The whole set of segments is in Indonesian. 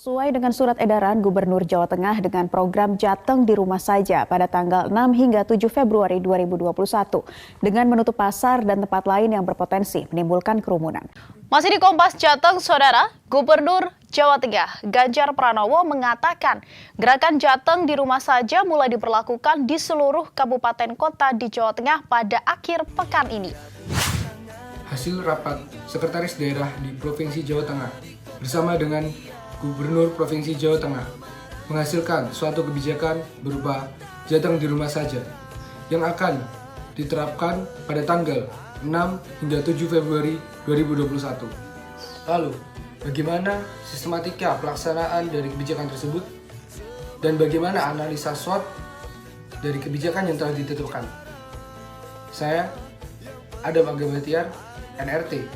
Sesuai dengan surat edaran Gubernur Jawa Tengah dengan program Jateng di Rumah Saja pada tanggal 6 hingga 7 Februari 2021 dengan menutup pasar dan tempat lain yang berpotensi menimbulkan kerumunan. Masih di Kompas Jateng, Saudara, Gubernur Jawa Tengah Ganjar Pranowo mengatakan gerakan Jateng di Rumah Saja mulai diberlakukan di seluruh kabupaten kota di Jawa Tengah pada akhir pekan ini. Hasil rapat Sekretaris Daerah di Provinsi Jawa Tengah bersama dengan Gubernur Provinsi Jawa Tengah menghasilkan suatu kebijakan berupa Jateng di Rumah Saja yang akan diterapkan pada tanggal 6 hingga 7 Februari 2021. Lalu, bagaimana sistematika pelaksanaan dari kebijakan tersebut dan bagaimana analisa SWOT dari kebijakan yang telah ditetapkan? Saya, Adam Agam Bahtiar, NRT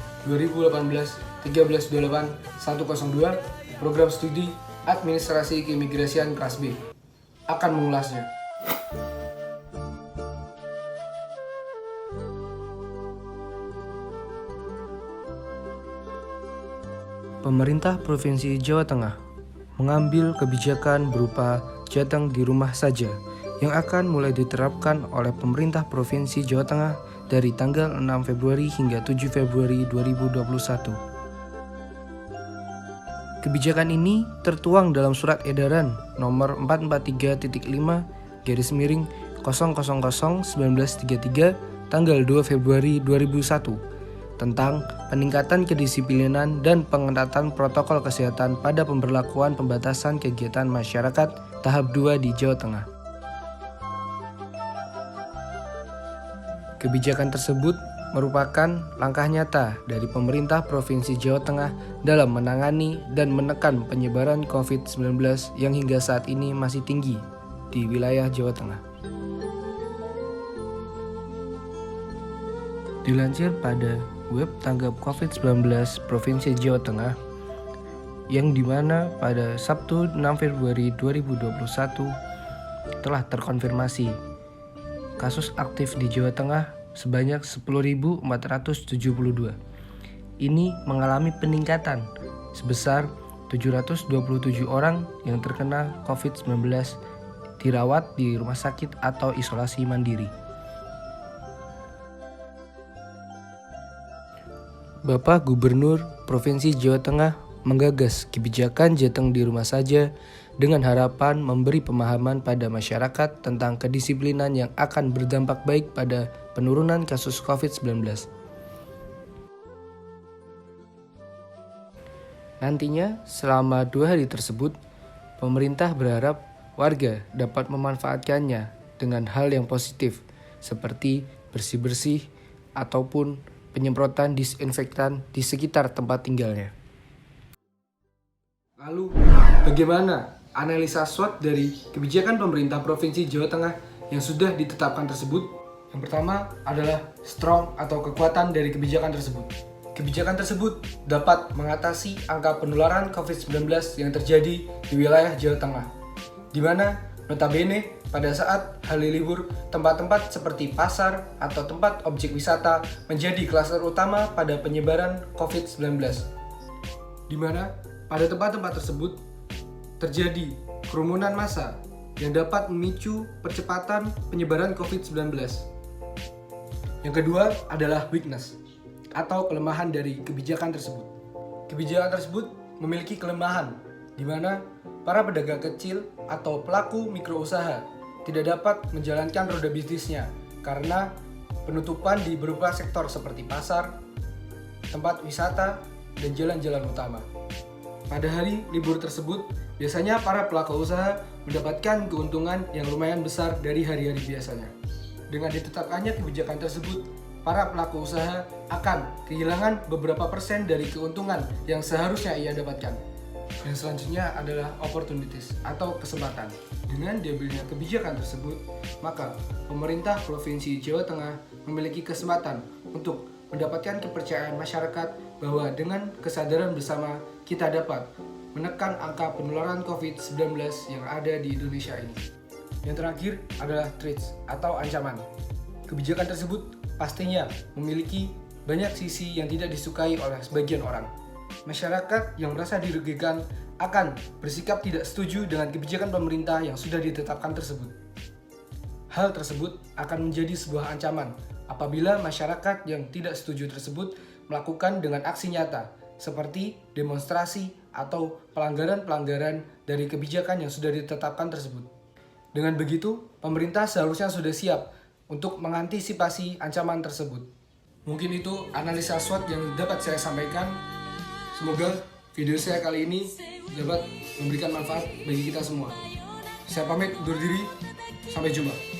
2018-1328-102, Program Studi Administrasi Keimigrasian Kelas B, akan mengulasnya. Pemerintah Provinsi Jawa Tengah mengambil kebijakan berupa Jateng di Rumah Saja yang akan mulai diterapkan oleh pemerintah Provinsi Jawa Tengah dari tanggal 6 Februari hingga 7 Februari 2021. Kebijakan ini tertuang dalam Surat Edaran Nomor 443-5/000/1933 tanggal 2 Februari 2001 tentang peningkatan kedisiplinan dan pengetatan protokol kesehatan pada pemberlakuan pembatasan kegiatan masyarakat tahap 2 di Jawa Tengah. Kebijakan tersebut merupakan langkah nyata dari pemerintah Provinsi Jawa Tengah dalam menangani dan menekan penyebaran COVID-19 yang hingga saat ini masih tinggi di wilayah Jawa Tengah. Dilansir pada web tanggap COVID-19 Provinsi Jawa Tengah, yang dimana pada Sabtu 6 Februari 2021 telah terkonfirmasi kasus aktif di Jawa Tengah sebanyak 10.472. Ini mengalami peningkatan sebesar 727 orang yang terkena COVID-19 dirawat di rumah sakit atau isolasi mandiri. Bapak Gubernur Provinsi Jawa Tengah menggagas kebijakan Jateng di Rumah Saja dengan harapan memberi pemahaman pada masyarakat tentang kedisiplinan yang akan berdampak baik pada penurunan kasus COVID-19. Nantinya, selama 2 hari tersebut, pemerintah berharap warga dapat memanfaatkannya dengan hal yang positif, seperti bersih-bersih ataupun penyemprotan disinfektan di sekitar tempat tinggalnya. Lalu, bagaimana analisa SWOT dari kebijakan pemerintah Provinsi Jawa Tengah yang sudah ditetapkan tersebut? Yang pertama adalah strong atau kekuatan dari kebijakan tersebut. Kebijakan tersebut dapat mengatasi angka penularan COVID-19 yang terjadi di wilayah Jawa Tengah, di mana notabene pada saat hari libur tempat-tempat seperti pasar atau tempat objek wisata menjadi klaster utama pada penyebaran COVID-19, di mana pada tempat-tempat tersebut terjadi kerumunan massa yang dapat memicu percepatan penyebaran COVID-19. Yang kedua adalah weakness atau kelemahan dari kebijakan tersebut. Kebijakan tersebut memiliki kelemahan di mana para pedagang kecil atau pelaku mikrousaha tidak dapat menjalankan roda bisnisnya karena penutupan di beberapa sektor seperti pasar, tempat wisata, dan jalan-jalan utama. Pada hari libur tersebut, biasanya para pelaku usaha mendapatkan keuntungan yang lumayan besar dari hari-hari biasanya. Dengan ditetapkannya kebijakan tersebut, para pelaku usaha akan kehilangan beberapa persen dari keuntungan yang seharusnya ia dapatkan. Yang selanjutnya adalah opportunities atau kesempatan. Dengan diambilnya kebijakan tersebut, maka pemerintah Provinsi Jawa Tengah memiliki kesempatan untuk mendapatkan kepercayaan masyarakat bahwa dengan kesadaran bersama kita dapat menekan angka penularan COVID-19 yang ada di Indonesia ini. Yang terakhir adalah threats atau ancaman. Kebijakan tersebut pastinya memiliki banyak sisi yang tidak disukai oleh sebagian orang. Masyarakat yang merasa dirugikan akan bersikap tidak setuju dengan kebijakan pemerintah yang sudah ditetapkan tersebut. Hal tersebut akan menjadi sebuah ancaman apabila masyarakat yang tidak setuju tersebut melakukan dengan aksi nyata, seperti demonstrasi atau pelanggaran-pelanggaran dari kebijakan yang sudah ditetapkan tersebut. Dengan begitu, pemerintah seharusnya sudah siap untuk mengantisipasi ancaman tersebut. Mungkin itu analisa SWOT yang dapat saya sampaikan. Semoga video saya kali ini dapat memberikan manfaat bagi kita semua. Saya pamit undur diri, sampai jumpa.